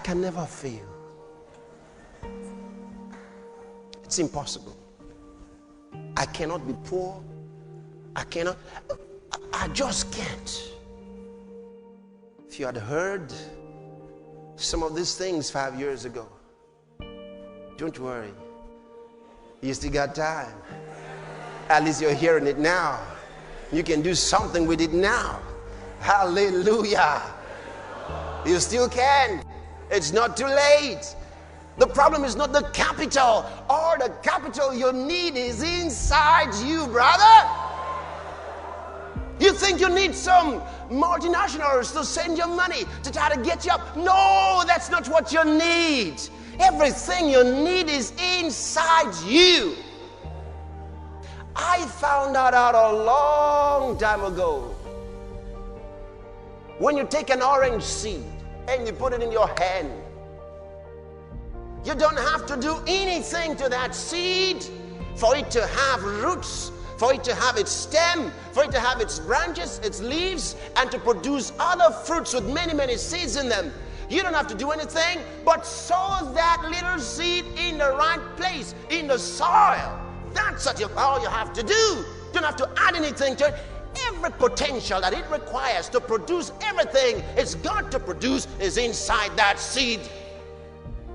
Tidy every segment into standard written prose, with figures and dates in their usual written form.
can never fail. It's impossible. I cannot be poor. I just can't. If you had heard some of these things 5 years ago, don't worry. You still got time. At least you're hearing it now. You can do something with it now. Hallelujah. You still can. It's not too late. The problem is not the capital. All the capital you need is inside you, brother. You think you need some multinationals to send you money to try to get you up. No, that's not what you need. Everything you need is inside you. I found that out a long time ago. When you take an orange seed and you put it in your hand, you don't have to do anything to that seed for it to have roots, for it to have its stem, for it to have its branches, its leaves, and to produce other fruits with many, many seeds in them. You don't have to do anything but sow that little seed in the right place, in the soil. That's all you have to do. You don't have to add anything to it. Every potential that it requires to produce everything it's got to produce is inside that seed.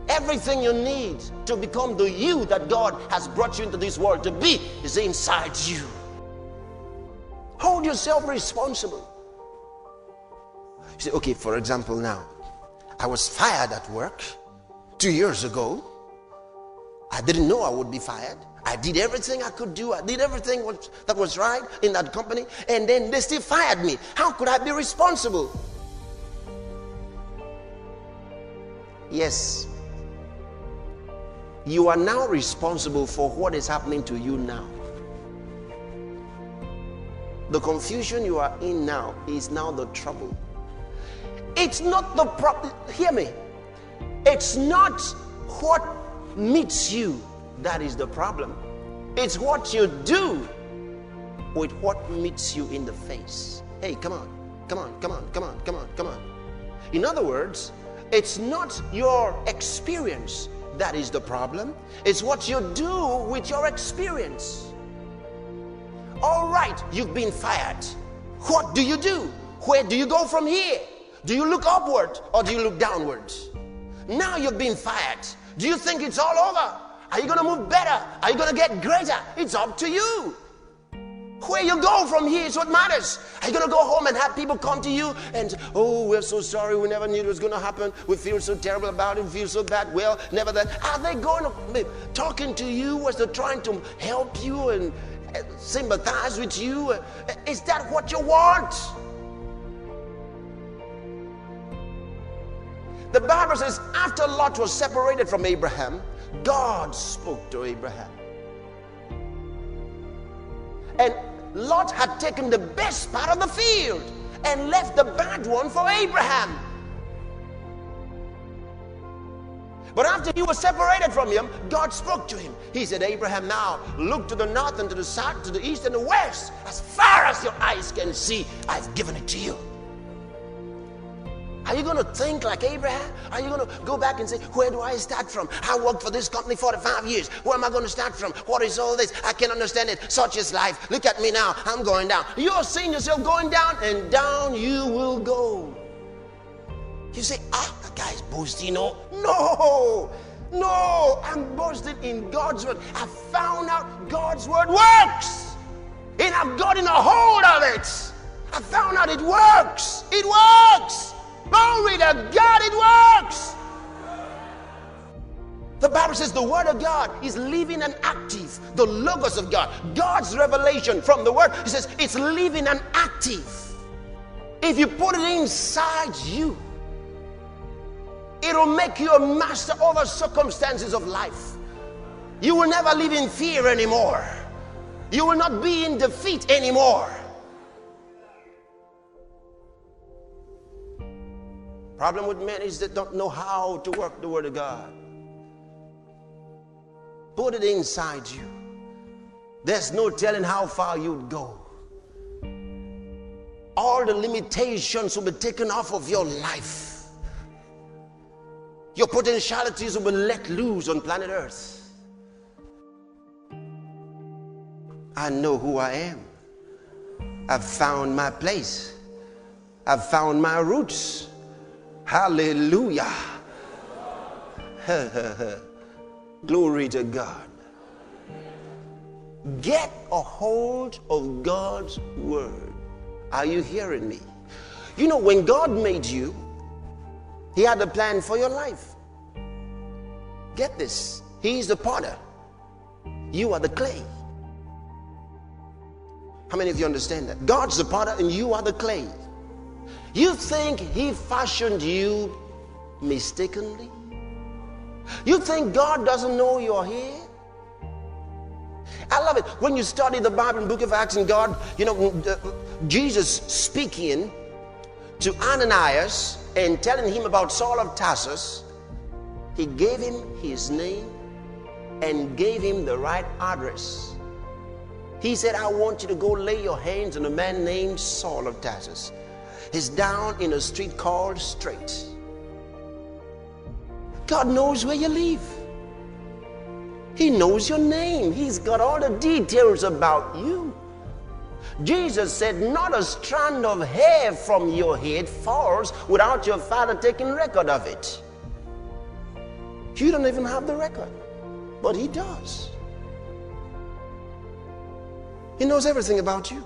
Everything you need to become the you that God has brought you into this world to be is inside you. Hold yourself responsible. You say, okay, for example now, I was fired at work 2 years ago. I didn't know I would be fired. I did everything I could do. I did everything that was right in that company, and then they still fired me. How could I be responsible? Yes. You are now responsible for what is happening to you now. The confusion you are in now is now the trouble. It's not the problem. Hear me. It's not what meets you that is the problem. It's what you do with what meets you in the face. Hey, come on. In other words, it's not your experience that is the problem. It's what you do with your experience. All right, you've been fired. What do you do? Where do you go from here? Do you look upward or do you look downward? Now you've been fired. Do you think it's all over? Are you going to move better? Are you going to get greater? It's up to you. Where you go from here is what matters. Are you going to go home and have people come to you and, oh, we're so sorry, we never knew it was going to happen. We feel so terrible about it, we feel so bad. Well, never that. Are they going to be talking to you? Was they trying to help you and sympathize with you? Is that what you want? The Bible says after Lot was separated from Abraham, God spoke to Abraham. And Lot had taken the best part of the field and left the bad one for Abraham. But after he was separated from him, God spoke to him. He said, Abraham, now look to the north and to the south, to the east and the west. As far as your eyes can see, I've given it to you. Are you going to think like Abraham? Are you going to go back and say, where do I start from? I worked for this company 45 years. Where am I going to start from? What is all this? I can't understand it. Such is life. Look at me now. I'm going down. You're seeing yourself going down, and down you will go. You say, that guy's boasting. No, I'm boasting in God's word. I found out God's word works. And I've gotten a hold of it. I found out it works. It works. Glory to God, it works. The Bible says the word of God is living and active. The logos of God, God's revelation from the word, it says it's living and active. If you put it inside you, it'll make you a master over circumstances of life. You will never live in fear anymore. You will not be in defeat anymore. Problem with men is they don't know how to work the word of God. Put it inside you. There's no telling how far you'd go. All the limitations will be taken off of your life. Your potentialities will be let loose on planet Earth. I know who I am. I've found my place. I've found my roots. Hallelujah. Glory to God. Get a hold of God's word. Are you hearing me? You know, when God made you, He had a plan for your life. Get this. He's the potter. You are the clay. How many of you understand that? God's the potter and you are the clay. You think He fashioned you mistakenly? You think God doesn't know you're here? I love it. When you study the Bible in the book of Acts, and God, Jesus speaking to Ananias and telling him about Saul of Tarsus, He gave him his name and gave him the right address. He said, I want you to go lay your hands on a man named Saul of Tarsus. He's down in a street called Straight. God knows where you live. He knows your name. He's got all the details about you. Jesus said, not a strand of hair from your head falls without your Father taking record of it. You don't even have the record, but He does. He knows everything about you.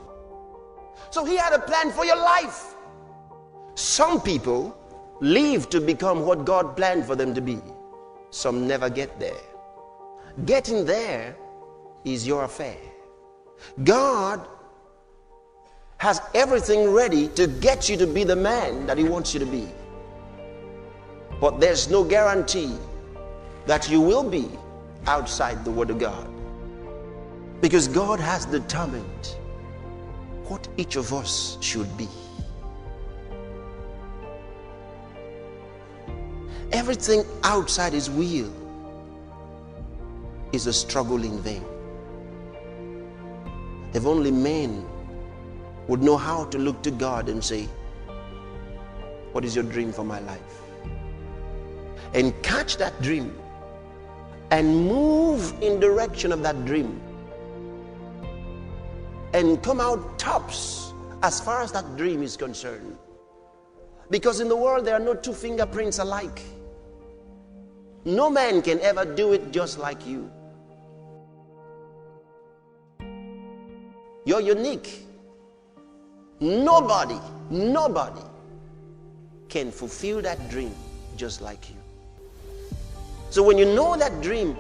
So He had a plan for your life. Some people live to become what God planned for them to be. Some never get there. Getting there is your affair. God has everything ready to get you to be the man that He wants you to be. But there's no guarantee that you will be outside the Word of God. Because God has determined what each of us should be. Everything outside His will is a struggle in vain. If only men would know how to look to God and say, what is your dream for my life? And catch that dream and move in direction of that dream and come out tops as far as that dream is concerned. Because in the world there are no two fingerprints alike. No man can ever do it just like you. You're unique. Nobody can fulfill that dream just like you. So when you know that dream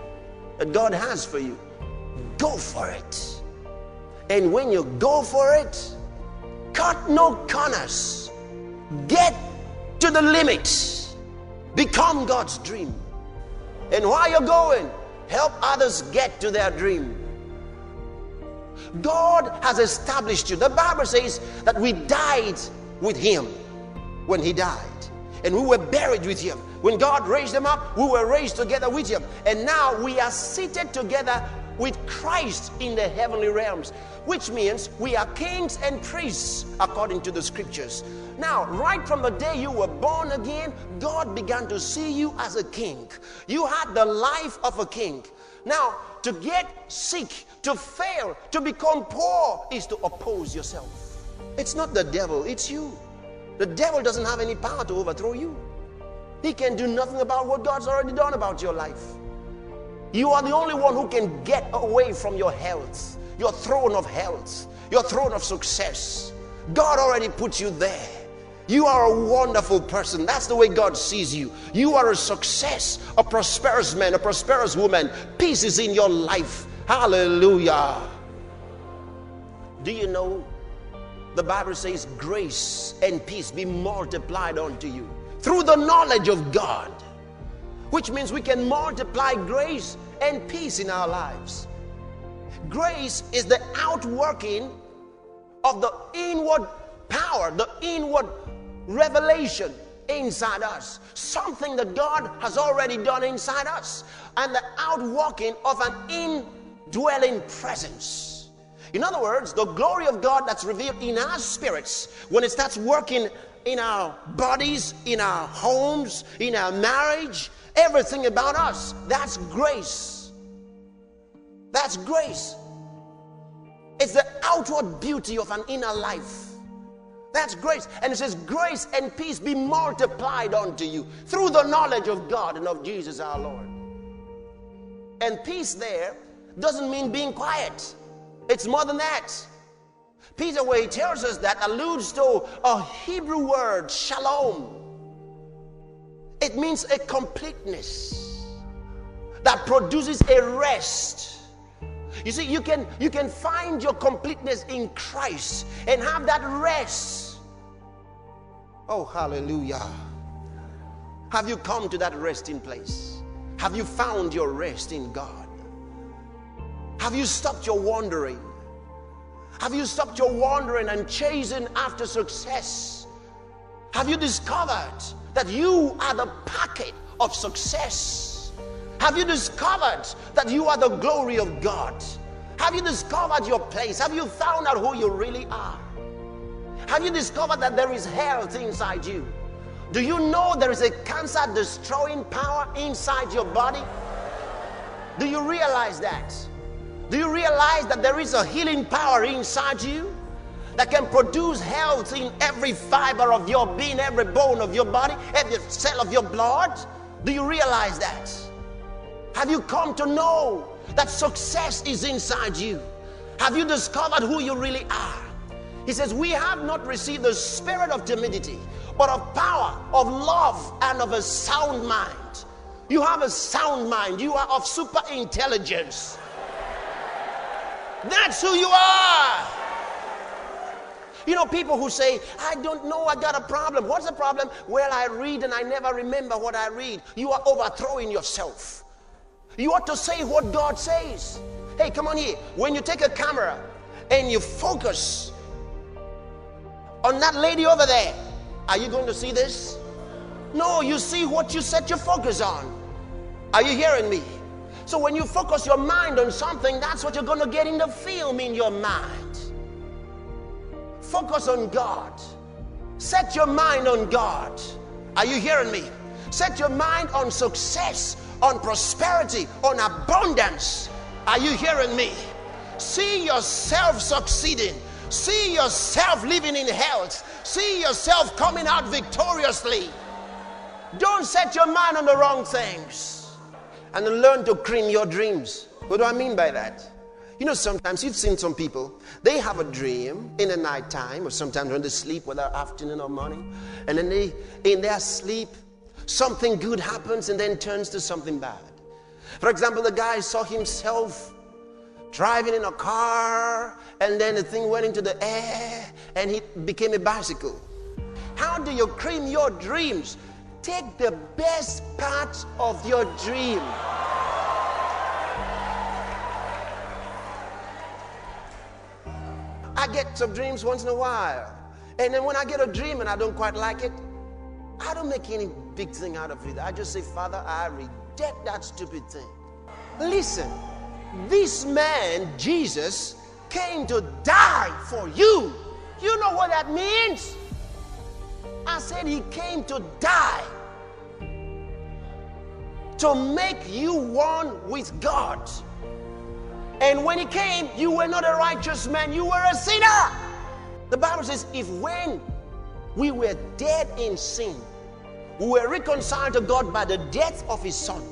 that God has for you, go for it. And when you go for it, cut no corners. Get to the limit. Become God's dream. And while you're going, help others get to their dream. God has established you. The Bible says that we died with Him when He died. And we were buried with Him. When God raised Him up, we were raised together with Him. And now we are seated together with Christ in the heavenly realms. Which means we are kings and priests according to the scriptures. Now, right from the day you were born again, God began to see you as a king. You had the life of a king. Now, to get sick, to fail, to become poor is to oppose yourself. It's not the devil, it's you. The devil doesn't have any power to overthrow you. He can do nothing about what God's already done about your life. You are the only one who can get away from your health, your throne of health, your throne of success. God already put you there. You are a wonderful person. That's the way God sees you. You are a success, a prosperous man, a prosperous woman. Peace is in your life. Hallelujah. Do you know the Bible says grace and peace be multiplied unto you through the knowledge of God, which means we can multiply grace and peace in our lives. Grace is the outworking of the inward power, the inward revelation inside us, something that God has already done inside us, and the outworking of an indwelling presence. In other words, the glory of God that's revealed in our spirits, when it starts working in our bodies, in our homes, in our marriage, everything about us. That's grace. That's grace. It's the outward beauty of an inner life. That's grace. And it says, grace and peace be multiplied unto you through the knowledge of God and of Jesus our Lord. And peace there doesn't mean being quiet. It's more than that. Peter, where he tells us that, alludes to a Hebrew word, shalom. It means a completeness that produces a rest. You see, you can find your completeness in Christ and have that rest. Oh, hallelujah. Have you come to that resting place? Have you found your rest in God? Have you stopped your wandering? Have you stopped your wandering and chasing after success? Have you discovered that you are the packet of success? Have you discovered that you are the glory of God? Have you discovered your place? Have you found out who you really are? Have you discovered that there is health inside you? Do you know there is a cancer-destroying power inside your body? Do you realize that? Do you realize that there is a healing power inside you that can produce health in every fiber of your being, every bone of your body, every cell of your blood? Do you realize that? Have you come to know that success is inside you? Have you discovered who you really are? He says, we have not received the spirit of timidity, but of power, of love, and of a sound mind. You have a sound mind. You are of super intelligence. That's who you are. You know, people who say, I don't know, I got a problem. What's the problem? Well, I read and I never remember what I read. You are overthrowing yourself. You ought to say what God says. Hey, come on here. When you take a camera and you focus on that lady over there, are you going to see this? No, you see what you set your focus on. Are you hearing me? So when you focus your mind on something, that's what you're going to get in the film in your mind. Focus on God. Set your mind on God. Are you hearing me? Set your mind on success, on prosperity, on abundance. Are you hearing me? See yourself succeeding. See yourself living in health. See yourself coming out victoriously. Don't set your mind on the wrong things. And learn to cream your dreams. What do I mean by that? You know, sometimes you've seen some people, they have a dream in the night time, or sometimes when they sleep, whether afternoon or morning, and then in their sleep, something good happens and then turns to something bad. For example, the guy saw himself driving in a car, and then the thing went into the air and he became a bicycle. How do you cream your dreams? Take the best part of your dream. I get some dreams once in a while, and then when I get a dream and I don't quite like it, I don't make any big thing out of it. I just say, Father, I reject that stupid thing. Listen, this man, Jesus, came to die for you. You know what that means? I said he came to die, to make you one with God. And when he came, you were not a righteous man, you were a sinner. The Bible says, if when we were dead in sin, we were reconciled to God by the death of his Son,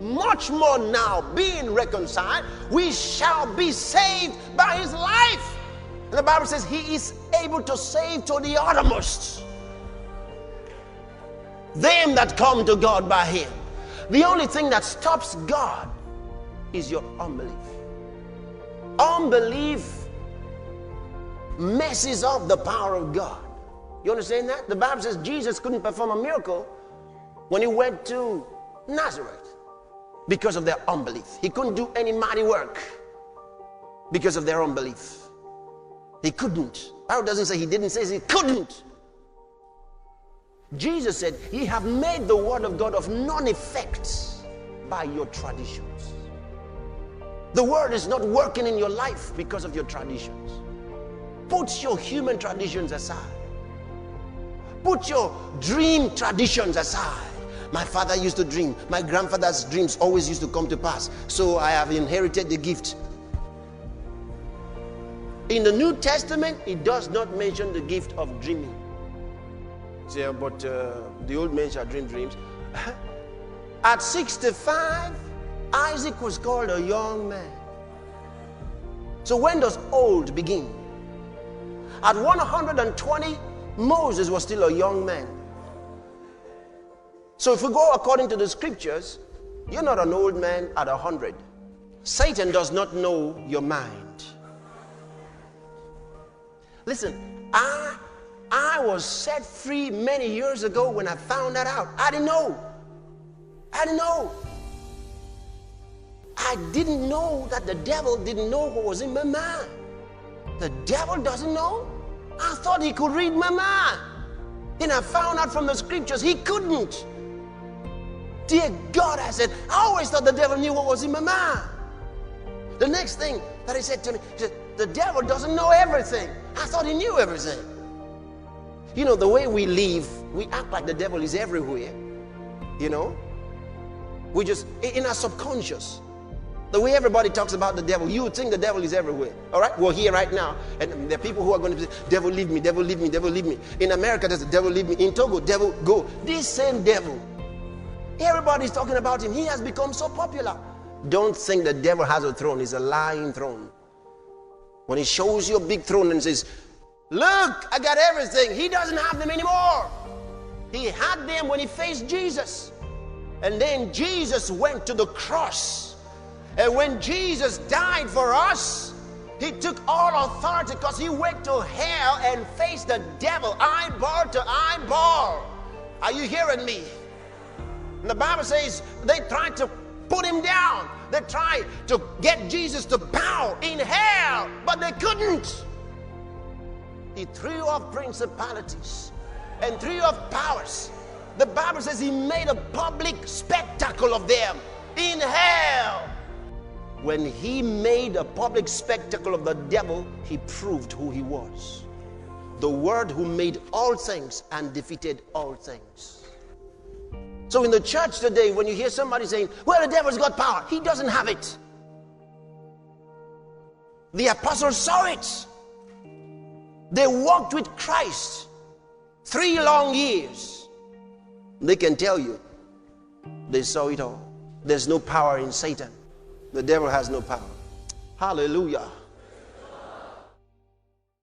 much more now, being reconciled, we shall be saved by his life. And the Bible says he is able to save to the uttermost them that come to God by him. The only thing that stops God is your unbelief. Unbelief messes up the power of God. You understand that? The Bible says Jesus couldn't perform a miracle when he went to Nazareth because of their unbelief. He couldn't do any mighty work because of their unbelief. He couldn't. The Bible doesn't say he didn't, say he couldn't. Jesus said, ye have made the word of God of none effect by your traditions. The word is not working in your life because of your traditions. Put your human traditions aside. Put your dream traditions aside. My father used to dream. My grandfather's dreams always used to come to pass. So I have inherited the gift. In the New Testament, it does not mention the gift of dreaming. Say, but the old men shall dream dreams. At 65, Isaac was called a young man. So when does old begin? At 120, Moses was still a young man. So if we go according to the scriptures, you're not an old man at 100. Satan does not know your mind. Listen, I was set free many years ago when I found that out. I didn't know. I didn't know that the devil didn't know what was in my mind. The devil doesn't know. I thought he could read my mind. Then I found out from the scriptures he couldn't. Dear God, I said, I always thought the devil knew what was in my mind. The next thing that he said to me, he said, the devil doesn't know everything. I thought he knew everything. You know, the way we live, we act like the devil is everywhere. You know? We just, in our subconscious, the way everybody talks about the devil, you would think the devil is everywhere. All right? We're here right now. And there are people who are going to say, devil leave me, devil leave me, devil leave me. In America, there's the devil leave me. In Togo, devil go. This same devil. Everybody's talking about him. He has become so popular. Don't think the devil has a throne. It's a lying throne. When he shows you a big throne and says, look, I got everything. He doesn't have them anymore. He had them when he faced Jesus. And then Jesus went to the cross. And when Jesus died for us, he took all authority because he went to hell and faced the devil eyeball to eyeball. Are you hearing me? And the Bible says they tried to put him down. They tried to get Jesus to bow in hell, but they couldn't. He threw off principalities and threw off powers. The Bible says he made a public spectacle of them in hell. When he made a public spectacle of the devil, he proved who he was. The Word who made all things and defeated all things. So in the church today, when you hear somebody saying, well, the devil's got power, he doesn't have it. The apostles saw it. They walked with Christ 3 long years. They can tell you, they saw it all. There's no power in Satan. The devil has no power. Hallelujah.